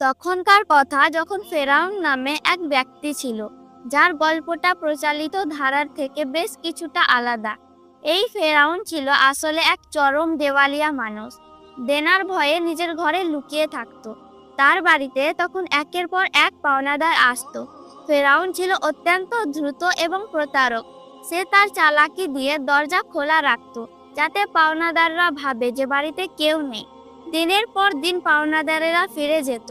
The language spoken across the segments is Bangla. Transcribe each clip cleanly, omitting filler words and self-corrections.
তখনকার কথা যখন ফেরাউন নামে এক ব্যক্তি ছিল, যার গল্পটা প্রচলিত ধারার থেকে বেশ কিছুটা আলাদা। এই ফেরাউন ছিল আসলে এক চরম দেওয়ালিয়া মানুষ। দেনার ভয়ে নিজের ঘরে লুকিয়ে থাকতো। তার বাড়িতে তখন একের পর এক পাওনাদার আসতো। ফেরাউন ছিল অত্যন্ত দ্রুত এবং প্রতারক। সে তার চালাকি দিয়ে দরজা খোলা রাখতো, যাতে পাওনাদাররা ভাবে যে বাড়িতে কেউ নেই। দিনের পর দিন পাওনাদারেরা ফিরে যেত।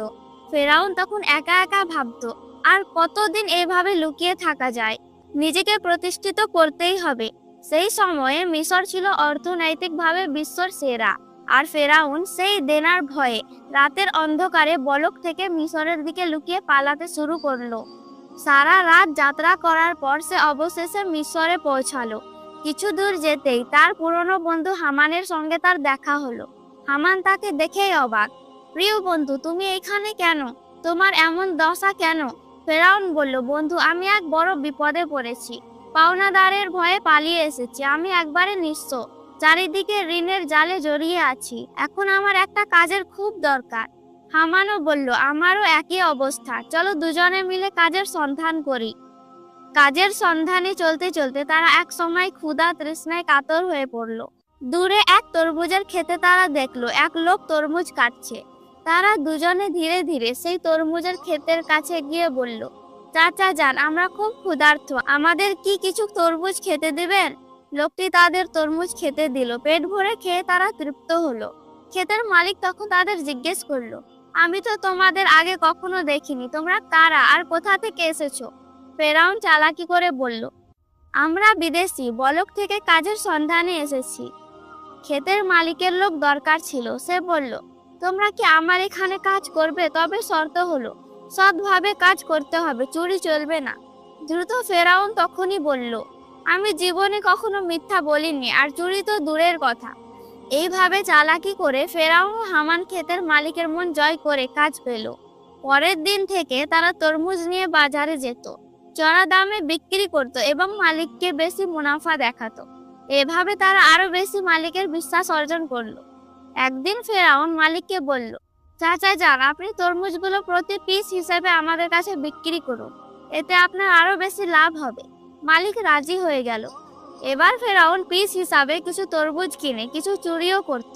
ফেরাউন তখন একা একা ভাবতো, আর কতদিন এভাবে লুকিয়ে থাকা যায়? নিজেকে প্রতিষ্ঠিত করতেই হবে। সেই সময়ে মিশর ছিল অর্থনৈতিকভাবে বিশ্বর সেরা, আর ফেরাউন সেই দেনার ভয়ে রাতের অন্ধকারে বলক থেকে মিশরের দিকে লুকিয়ে পালাতে শুরু করলো। সারা রাত যাত্রা করার পর সে অবশেষে মিশরে পৌঁছালো। কিছু দূর যেতেই তার পুরনো বন্ধু হামানের সঙ্গে তার দেখা হলো। হামান তাকে দেখেই অবাক। প্রিয় বন্ধু, তুমি এখানে কেন? তোমার এমন দশা কেন? ফেরাউন বলল, বন্ধু, আমি এক বড় বিপদে পড়েছি। পাওনাদারের ভয়ে পালিয়ে এসেছি। আমি একবারে নিঃস্ব, চারিদিকে ঋণের জালে জড়িয়ে আছি। এখন আমার একটা কাজের খুব দরকার। হামানও বলল, আমারও একই অবস্থা। চলো দুজনে মিলে কাজের সন্ধান করি। কাজের সন্ধানে চলতে চলতে তারা এক সময় ক্ষুধা তৃষ্ণায় কাতর হয়ে পড়ল। দূরে এক তরমুজের খেতে তারা দেখলো এক লোক তরমুজ কাটছে। তারা দুজনে ধীরে ধীরে সেই তরমুজের ক্ষেতের কাছে গিয়ে বলল, চাচা যান, আমরা খুব ক্ষুধার্ত, আমাদের কি কিছু তরমুজ খেতে দেবেন? লোকটি তাদের তরমুজ খেতে দিল। পেট ভরে খেয়ে তারা তৃপ্ত হলো। ক্ষেতের মালিক তখন তাদের জিজ্ঞেস করলো, আমি তো তোমাদের আগে কখনো দেখিনি, তোমরা কারা আর কোথা থেকে এসেছো? ফেরাউন চালাকি করে বলল, আমরা বিদেশি, বলক থেকে কাজের সন্ধানে এসেছি। ক্ষেতের মালিকের লোক দরকার ছিল। সে বলল, তোমরা কি আমার এখানে কাজ করবে? তবে শর্ত হলো, সৎভাবে কাজ করতে হবে, চুরি চলবে না। দ্রুত ফেরাউন তখনই বলল, আমি জীবনে কখনো মিথ্যা বলিনি, আর চুরি তো দূরের কথা। এইভাবে চালাকি করে ফেরাউন ও হামান ক্ষেতের মালিকের মন জয় করে কাজ পেল। পরের দিন থেকে তারা তরমুজ নিয়ে বাজারে যেত, চড়া দামে বিক্রি করত এবং মালিককে বেশি মুনাফা দেখাতো। এভাবে তারা আরো বেশি মালিকের বিশ্বাস অর্জন করলো। একদিন ফেরাউন মালিককে বলল, চাচা যান, আপনি তরমুজগুলো প্রতি পিস হিসেবে আমাদের কাছে বিক্রি করুন, এতে আপনার আরো বেশি লাভ হবে। মালিক রাজি হয়ে গেল। এবার ফেরাউন পিস হিসাবে কিছু তরমুজ কিনে কিছু চুরিও করত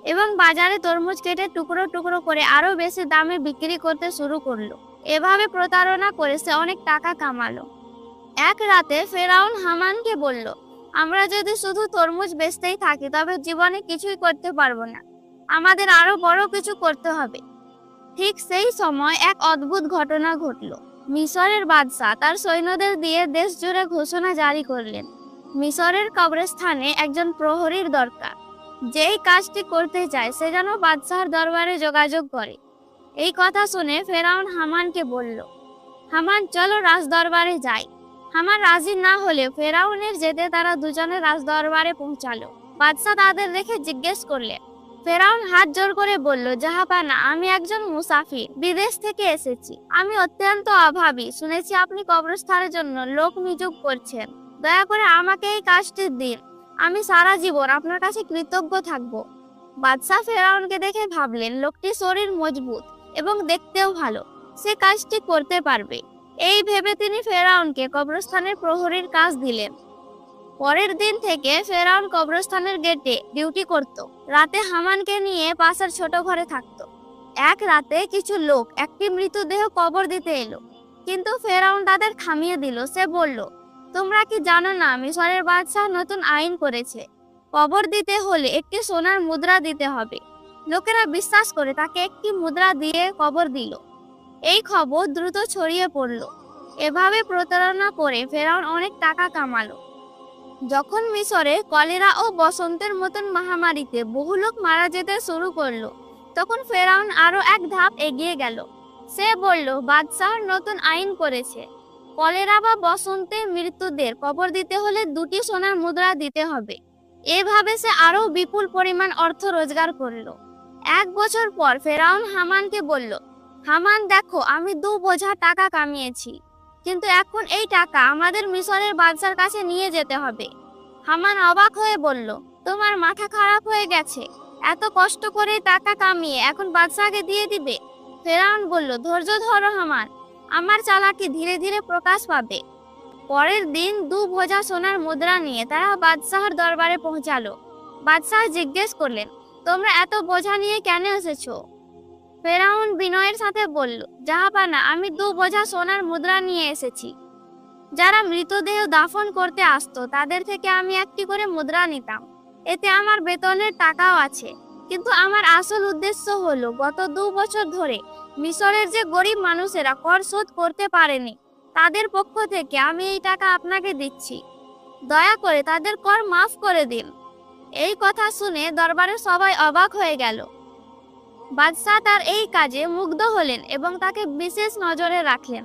এবং বাজারে তরমুজ কেটে টুকরো টুকরো করে আরো বেশি দামে বিক্রি করতে শুরু করলো। এভাবে প্রতারণা করে সে অনেক টাকা কামালো। এক রাতে ফেরাউন হামানকে বলল, আমরা যদি শুধু তরমুজ বেচতেই থাকি তবে জীবনে কিছুই করতে পারবো না, আমাদের আরো বড় কিছু করতে হবে। ঠিক সেই সময় এক অদ্ভুত ঘটনা ঘটল। মিশরের বাদশাহ তার সৈন্যদের দিয়ে দেশ জুড়ে ঘোষণা জারি করলেন, মিশরের কবরস্থানে একজন প্রহরীর দরকার। যেই কাজটি করতে চায় সে যেন বাদশাহর দরবারে যোগাযোগ করে। এই কথা শুনে ফেরাউন হামানকে বলল, হামান, চলো রাজদরবারে যাই। হামান রাজি না হলে ফেরাউনের যেতে তারা দুজনে রাজদরবারে পৌঁছালো। বাদশাহ তাদের দেখে জিজ্ঞেস করলেন। ফেরাউন হাত জোর করে বলল, জাহাপানা, আমি একজন মুসাফির, বিদেশ থেকে এসেছি। আমি অত্যন্ত অভাবী। শুনেছি আপনি কবরস্থানের জন্য লোক নিয়োগ করছেন। দয়া করে আমাকে এই কাজটি দিন। আমি সারা জীবন আপনার কাছে কৃতজ্ঞ থাকব। বাদশাহ ফেরাউনকে দেখে ভাবলেন, লোকটি শরীর মজবুত এবং দেখতেও ভালো, সে কাজটি করতে পারবে। এই ভেবে তিনি ফেরাউনকে কবরস্থানের প্রহরীর কাজ দিলেন। পরের দিন থেকে ফেরাউন কবরস্থানের গেটে ডিউটি করত। রাতে হামানকে নিয়ে পাশের ছোট ঘরে থাকত। এক রাতে কিছু লোক একটি মৃতদেহ কবর দিতে এলো, কিন্তু ফেরাউন তাদের থামিয়ে দিল। সে বলল, তোমরা কি জানো না মিশরের বাদশাহ নতুন আইন করেছে, কবর দিতে হলে একটি সোনার মুদ্রা দিতে হবে। লোকেরা বিশ্বাস করে তাকে একটি মুদ্রা দিয়ে কবর দিল। এই খবর দ্রুত ছড়িয়ে পড়ল। এভাবে প্রতারণা করে ফেরাউন অনেক টাকা কামালো। যখন মিশরে কলেরা ও বসন্তের মতন মহামারীতে বহু লোক মারা যেতে শুরু করলো, তখন ফেরাউন আরো এক ধাপ এগিয়ে গেল। সে বলল, বাদশাহ নতুন আইন করেছে, কলেরা বা বসন্তে মৃত্যুদের কবর দিতে হলে 2টি সোনার মুদ্রা দিতে হবে। এভাবে সে আরো বিপুল পরিমাণ অর্থ রোজগার করলো। 1 বছর পর ফেরাউন হামানকে বলল, হামান, দেখো, আমি 2 বোঝা টাকা কামিয়েছি, কিন্তু এখন এই টাকা আমাদের মিশরের বাদশার কাছে নিয়ে যেতে হবে। হামান অবাক হয়ে বলল, তোমার মাথা খারাপ হয়ে গেছে? এত কষ্ট করে টাকা কামিয়ে এখন বাদশাকে দিয়ে দিবে? ফেরাউন বলল, ধৈর্য ধরো হামান, আমার চালাকি ধীরে ধীরে প্রকাশ পাবে। পরের দিন 2 বোঝা সোনার মুদ্রা নিয়ে তারা বাদশাহর দরবারে পৌঁছালো। বাদশাহ জিজ্ঞেস করলেন, তোমরা এত বোঝা নিয়ে কেন এসেছো? ফেরাউন বিনয়ের সাথে বলল, জাহাপানা, আমি 2 বোঝা সোনার মুদ্রা নিয়ে এসেছি। যারা মৃতদেহ দাফন করতে আসতো তাদের থেকে আমি একটি করে মুদ্রা নিতাম, এতে আমার বেতনের টাকাও আছে। কিন্তু আমার আসল উদ্দেশ্য হলো গত 2 বছর ধরে মিশরের যে গরিব মানুষেরা কর শোধ করতে পারেনি, তাদের পক্ষ থেকে আমি এই টাকা আপনাকে দিচ্ছি। দয়া করে তাদের কর মাফ করে দিন। এই কথা শুনে দরবারের সবাই অবাক হয়ে গেল। বাদশাহ তার এই কাজে মুগ্ধ হলেন এবং তাকে বিশেষ নজরে রাখলেন।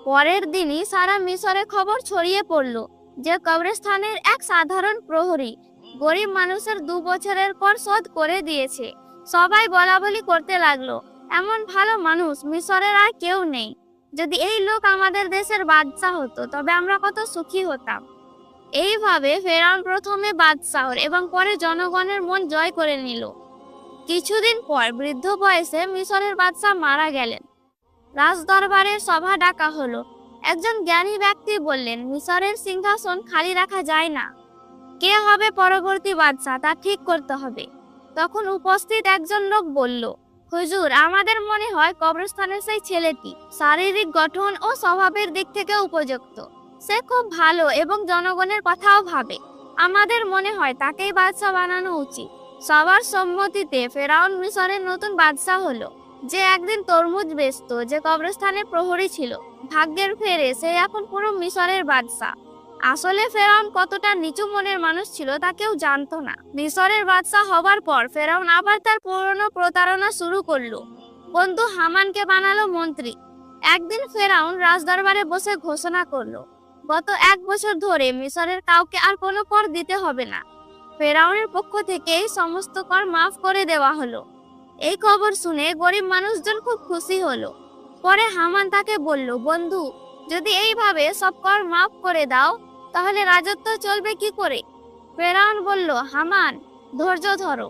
পরের দিনই সারা মিশরে খবর ছড়িয়ে পড়ল যে কবরস্থানের এক সাধারণ প্রহরী গরিব মানুষের 2 বছরের কর শোধ করে দিয়েছে। সবাই বলাবলি করতে লাগলো, এমন ভালো মানুষ মিশরের আর কেউ নেই। যদি এই লোক আমাদের দেশের বাদশাহ হতো তবে আমরা কত সুখী হতাম। এইভাবে ফেরাউন প্রথমে বাদশাহর এবং পরে জনগণের মন জয় করে নিল। কিছুদিন পর বৃদ্ধ বয়সে মিশরের বাদশাহ মারা গেলেন। রাজ দরবারের সভা ডাকা হলো। একজন জ্ঞানী ব্যক্তি বললেন, মিশরের সিংহাসন খালি রাখা যায় না, কে হবে পরবর্তী বাদশাহ তা ঠিক করতে হবে। তখন উপস্থিত একজন লোক বলল, হুজুর, আমাদের মনে হয় কবরস্থানের সেই ছেলেটি শারীরিক গঠন ও স্বভাবের দিক থেকে উপযুক্ত। সে খুব ভালো এবং জনগণের কথাও ভাবে। আমাদের মনে হয় তাকেই বাদশাহ বানানো উচিত। সবার সম্মতিতে ফেরাউন মিশরের নতুন বাদশাহ হলো। যে একদিন তরমুজ বেচত, যে কবরস্থানের প্রহরী ছিল, ভাগ্যের ফেরে সে এখন পুরো মিশরের বাদশাহ। আসলে ফেরাউন কতটা নিচু মনের মানুষ ছিল তা কেউ জানতো না। মিশরের বাদশাহ হবার পর ফেরাউন আবার তার পুরনো প্রতারণা শুরু করলো। বন্ধু হামানকে বানালো মন্ত্রী। একদিন ফেরাউন রাজদরবারে বসে ঘোষণা করলো, গত 1 বছর ধরে মিশরের কাউকে আর কোনো কর দিতে হবে না। ফেরাউনের পক্ষ থেকে এই সমস্ত কর মাফ করে দেওয়া হলো। এই খবর শুনে গরিব মানুষজন খুব খুশি হলো। পরে হামান তাকে বলল, বন্ধু, যদি এইভাবে সব কর মাফ করে দাও তাহলে রাজত্ব চলবে কি করে? ফেরাউন বলল, হামান, ধৈর্য ধরো,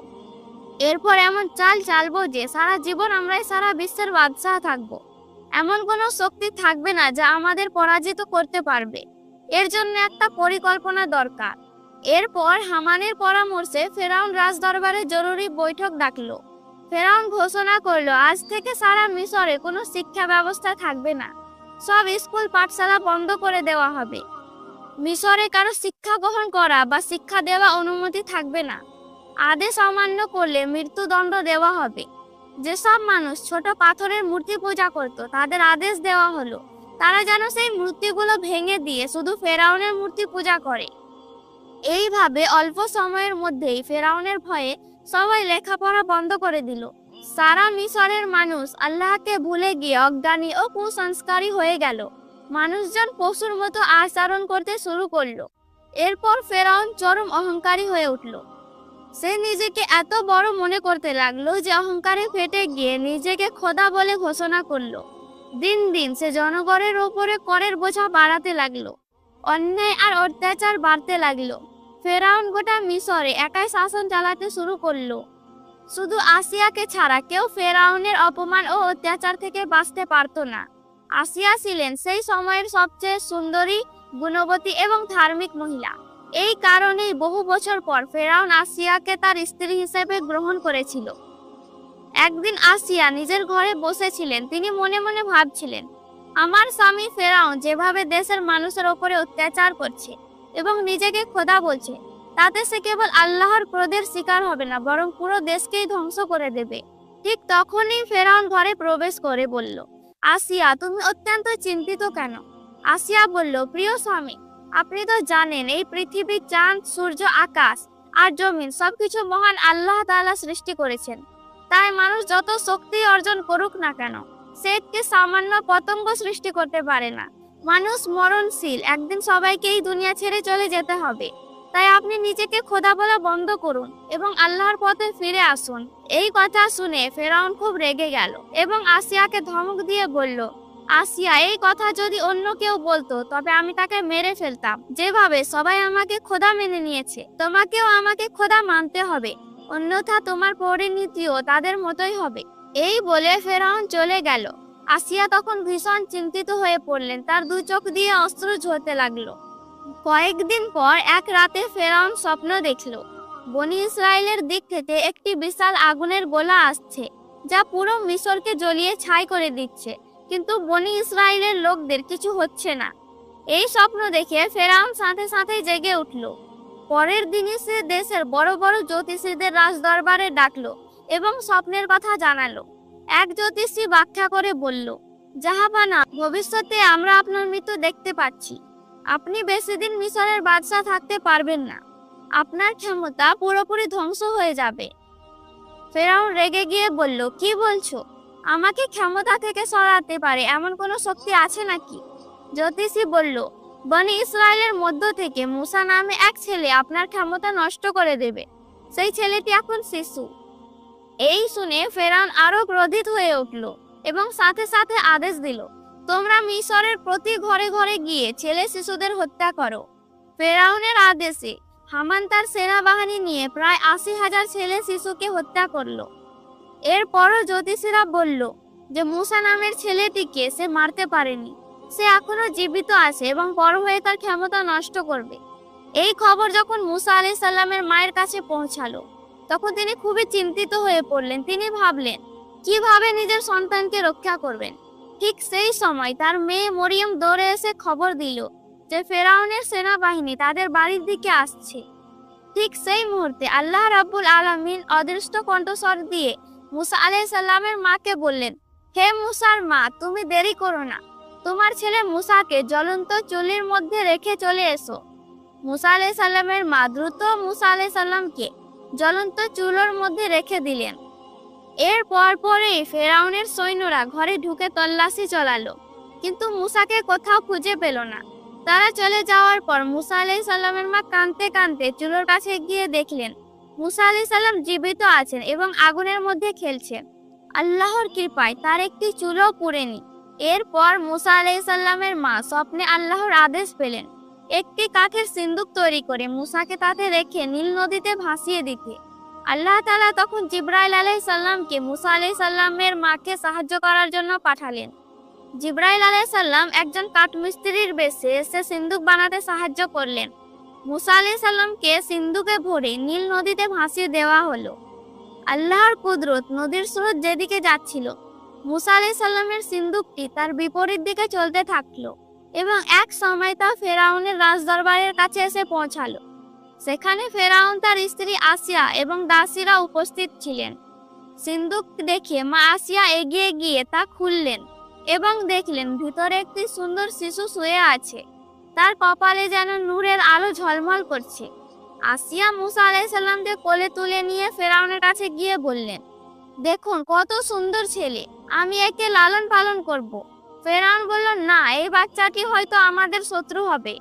এরপর এমন চাল চালবো যে সারা জীবন আমরাই সারা বিশ্বের বাদশাহ থাকবো। এমন কোনো শক্তি থাকবে না যা আমাদের পরাজিত করতে পারবে। এর জন্য একটা পরিকল্পনা দরকার। এরপর হামানের পরামর্শে ফেরাউন রাজদরবারে জরুরি বৈঠক ডাকলো। ফেরাউন ঘোষণা করলো, আজ থেকে সারা মিশরে কোনো শিক্ষা ব্যবস্থা থাকবে না। সব স্কুল পাঠশালা বন্ধ করে দেওয়া হবে। মিশরে কারো শিক্ষা গ্রহণ করা বা শিক্ষা দেওয়া অনুমতি থাকবে না। আদেশ অমান্য করলে মৃত্যুদণ্ড দেওয়া হবে। যেসব মানুষ ছোট পাথরের মূর্তি পূজা করত তাদের আদেশ দেওয়া হলো তারা যেন সেই মূর্তিগুলো ভেঙে দিয়ে শুধু ফেরাউনের মূর্তি পূজা করে। এইভাবে অল্প সময়ের মধ্যেই ফেরাউনের ভয়ে সবাই লেখাপড়া বন্ধ করে দিল। সারা মিশরের মানুষ আল্লাহকে ভুলে গিয়ে অজ্ঞানী ও কুসংস্কারী হয়ে গেল। মানুষজন পশুর মতো আচরণ করতে শুরু করলো। এরপর ফেরাউন চরম অহংকারী হয়ে উঠল। সে নিজেকে এত বড় মনে করতে লাগলো যে অহংকারে ফেটে গিয়ে নিজেকে খোদা বলে ঘোষণা করলো। দিন দিন সে জনগণের ওপরে করের বোঝা বাড়াতে লাগলো। অন্যায় আর অত্যাচার বাড়তে লাগলো। ফেরাউন গোটা মিশরে একাই শাসন চালাতে শুরু করলো। শুধু আসিয়াকে ছাড়া কেউ ফেরাউনের অপমান ও অত্যাচার থেকে বাঁচতে পারত না। আসিয়া ছিলেন সেই সময়ের সবচেয়ে সুন্দরী, গুণবতী এবং ধার্মিক মহিলা। এই কারণেই বহু বছর পর ফেরাউন আসিয়াকে তার স্ত্রী হিসেবে গ্রহণ করেছিল। একদিন আসিয়া নিজের ঘরে বসেছিলেন। তিনি মনে মনে ভাবছিলেন, আমার স্বামী ফেরাউন যেভাবে দেশের মানুষের ওপরে অত্যাচার করছে এবং নিজেকে খোদা বলছে, তাতে সে কেবল আল্লাহর ক্রোধের শিকার হবে না, বরং পুরো দেশকেই ধ্বংস করে দেবে। ঠিক তখনই ফেরাউন ঘরে প্রবেশ করে বলল, আসিয়া, তুমি অত্যন্ত চিন্তিত কেন? আসিয়া বলল, প্রিয় স্বামী, আপনি তো জানেন এই পৃথিবী, চাঁদ, সূর্য, আকাশ আর জমিন সবকিছু মহান আল্লাহ তাআলা সৃষ্টি করেছেন। তাই মানুষ যত শক্তি অর্জন করুক না কেন, সে একটি সামান্য পতঙ্গ সৃষ্টি করতে পারে না। মানুষ মরণশীল, একদিন সবাইকে এই দুনিয়া ছেড়ে চলে যেতে হবে। তাই আপনি নিজেকে খোদা বলা বন্ধ করুন এবং আল্লাহর পথে ফিরে আসুন। এই কথা শুনে ফেরাউন খুব রেগে গেল এবং আসিয়াকে ধমক দিয়ে বলল, আসিয়া, এই কথা যদি অন্য কেউ বলতো তবে আমি তাকে মেরে ফেলতাম। যেভাবে সবাই আমাকে খোদা মেনে নিয়েছে, তোমাকেও আমাকে খোদা মানতে হবে, অন্যথা তোমার পরিণতিও তাদের মতোই হবে। এই বলে ফেরাউন চলে গেল। আসিয়া তখন ভীষণ চিন্তিত হয়ে পড়লেন, তার দুই চোখ দিয়ে অশ্রু ঝরতে লাগলো। কয়েকদিন পর এক রাতে ফেরাউন স্বপ্ন দেখল, বনি ইসরায়েলের দিক থেকে একটি বিশাল আগুনের গোলা আসছে, যা পুরো মিশরকে জ্বলিয়ে ছাই করে দিচ্ছে, কিন্তু বনি ইসরায়েলের লোকদের কিছু হচ্ছে না। এই স্বপ্ন দেখে ফেরাউন সাথে সাথে জেগে উঠল। পরের দিনই সে দেশের বড় বড় জ্যোতিষীদের রাজদরবারে ডাকলো এবং স্বপ্নের কথা জানালো। এক জ্যোতিষী ব্যাখ্যা করে বলল, জাহাপানা, ভবিষ্যতে আমরা আপনার মৃত্যু দেখতে পাচ্ছি। আপনি বেশি দিন মিশরের বাদশাহ থাকতে পারবেন না। আপনার ক্ষমতা পুরোপুরি ধ্বংস হয়ে যাবে। ফেরাউন রেগে গিয়ে বলল, কি বলছো? আমাকে ক্ষমতা থেকে সরাতে পারে এমন কোনো শক্তি আছে নাকি? জ্যোতিষী বলল, বনি ইসরায়েলের মধ্য থেকে মুসা নামে এক ছেলে আপনার ক্ষমতা নষ্ট করে দেবে। সেই ছেলেটি এখন শিশু। এই শুনে ফেরাউন আরো ক্রোধিত হয়ে উঠল এবং সাথে সাথে আদেশ দিল, তোমরা মিশরের প্রতি ঘরে ঘরে গিয়ে ছেলে শিশুদের হত্যা করো। ফেরাউনের আদেশে হামান তার সেনাবাহিনী নিয়ে প্রায় ৮০,০০০ ছেলে শিশুকে হত্যা করলো। এরপরও জ্যোতিষীরা বলল যে মুসা নামের ছেলেটিকে সে মারতে পারেনি, সে এখনো জীবিত আছে এবং বড় হয়ে তার ক্ষমতা নষ্ট করবে। এই খবর যখন মুসা আলাইহিস সালামের মায়ের কাছে পৌঁছালো, তখন তিনি খুবই চিন্তিত হয়ে পড়লেন। তিনি ভাবলেন কিভাবে নিজের সন্তানকে রক্ষা করবেন। ঠিক সেই সময় তার মেয়ে মরিয়ম দৌড়ে এসে খবর দিল যে ফেরাউনের সেনাবাহিনী তাদের বাড়ির দিকে আসছে। ঠিক সেই মুহূর্তে আল্লাহ রাব্বুল আলামিন অদৃষ্ট কণ্ঠস্বর দিয়ে মুসা আলাইহিস সালামের মাকে বললেন, হে মুসার মা, তুমি দেরি করো না, তোমার ছেলে মুসাকে জ্বলন্ত চুলির মধ্যে রেখে চলে এসো। মুসা আলাইহিস সালামের মা দ্রুত মুসা আলাইহিস সালামকে জ্বলন্ত চুলোর মধ্যে রেখে দিলেন। এর পরেই ফেরাউনের সৈন্যরা ঘরে ঢুকে তল্লাশি চালালো, কিন্তু মুসাকে কোথাও খুঁজে পেল না। তারা চলে যাওয়ার পর মুসা আলাইহিস সালামের মা কাঁদতে কাঁদতে চুলোর কাছে গিয়ে দেখলেন মুসা আলাইহিস সালাম জীবিত আছেন এবং আগুনের মধ্যে খেলছেন। আল্লাহর কৃপায় তার একটি চুলও পুড়েনি। এরপর মুসা আলাইহিস সালামের মা স্বপ্নে আল্লাহর আদেশ পেলেন একটি কাঠের সিন্দুক তৈরি করে মুসাকে তাতে রেখে নীল নদীতে ভাসিয়ে দিতে। আল্লাহ তাআলা তখন জিবরাইল আলাইহিস সালামকে মুসা আলাইহিস সালামের মাকে সাহায্য করার জন্য পাঠালেন। জিবরাইল আলাইহিস সালাম একজন কাঠমিস্ত্রির বেশে এসে সিন্দুক বানাতে সাহায্য করলেন। মুসা আলাইহিস সালামকে সিন্দুকে ভরে নীল নদীতে ভাসিয়ে দেওয়া হলো। আল্লাহর কুদরত, নদীর স্রোত যেদিকে যাচ্ছিল, মুসা আলাইহিস সালামের সিন্দুকটি তার বিপরীত দিকে চলতে থাকলো এবং এক সময় তা ফেরাউনের রাজদরবারের কাছে এসে পৌঁছালো। সেখানে ফেরাউন, তার স্ত্রী আসিয়া এবং দাসীরা উপস্থিত ছিলেন। সিন্দুক দেখে মা আসিয়া এগিয়ে গিয়ে তা খুললেন এবং দেখলেন ভিতরে একটি সুন্দর শিশু শুয়ে আছে। তার কপালে যেন নূরের আলো ঝলমল করছে। আসিয়া মুসা আলাইহিস সালামকে কোলে তুলে নিয়ে ফেরাউনের কাছে গিয়ে বললেন, দেখুন কত সুন্দর ছেলে, আমি একে লালন পালন করব। ফেরাউন বলল, না, এই বাচ্চাটি হয়তো আমাদের শত্রু হবে,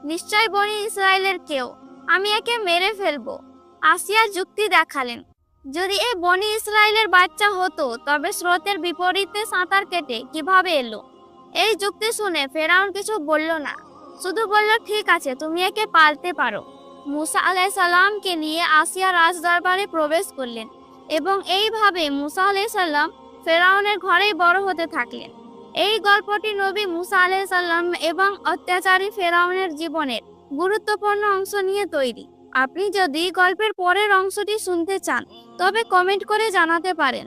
নিশ্চয় বনি ইসরায়েলের কেউ, আমি একে মেরে ফেলবো। আসিয়া যুক্তি দেখালেন, যদি এ বনি ইসরায়েলের বাচ্চা হতো তবে স্রোতের বিপরীতে সাঁতার কেটে কিভাবে এলো? এই যুক্তি শুনে ফেরাউন কিছু বলল না, শুধু বলল, ঠিক আছে, তুমি একে পালতে পারো। মুসা আলাইহিস সালামকে নিয়ে আসিয়া রাজদরবারে প্রবেশ করলেন এবং এইভাবে মুসা আলাইহিস সালাম ফেরাউনের ঘরেই বড় হতে থাকলেন। এই গল্পটি নবী মুসা আলাইহিস সালাম এবং অত্যাচারী ফেরাউনের জীবনের গুরুত্বপূর্ণ অংশ নিয়ে তৈরি। আপনি যদি গল্পের পরের অংশটি শুনতে চান তবে কমেন্ট করে জানাতে পারেন।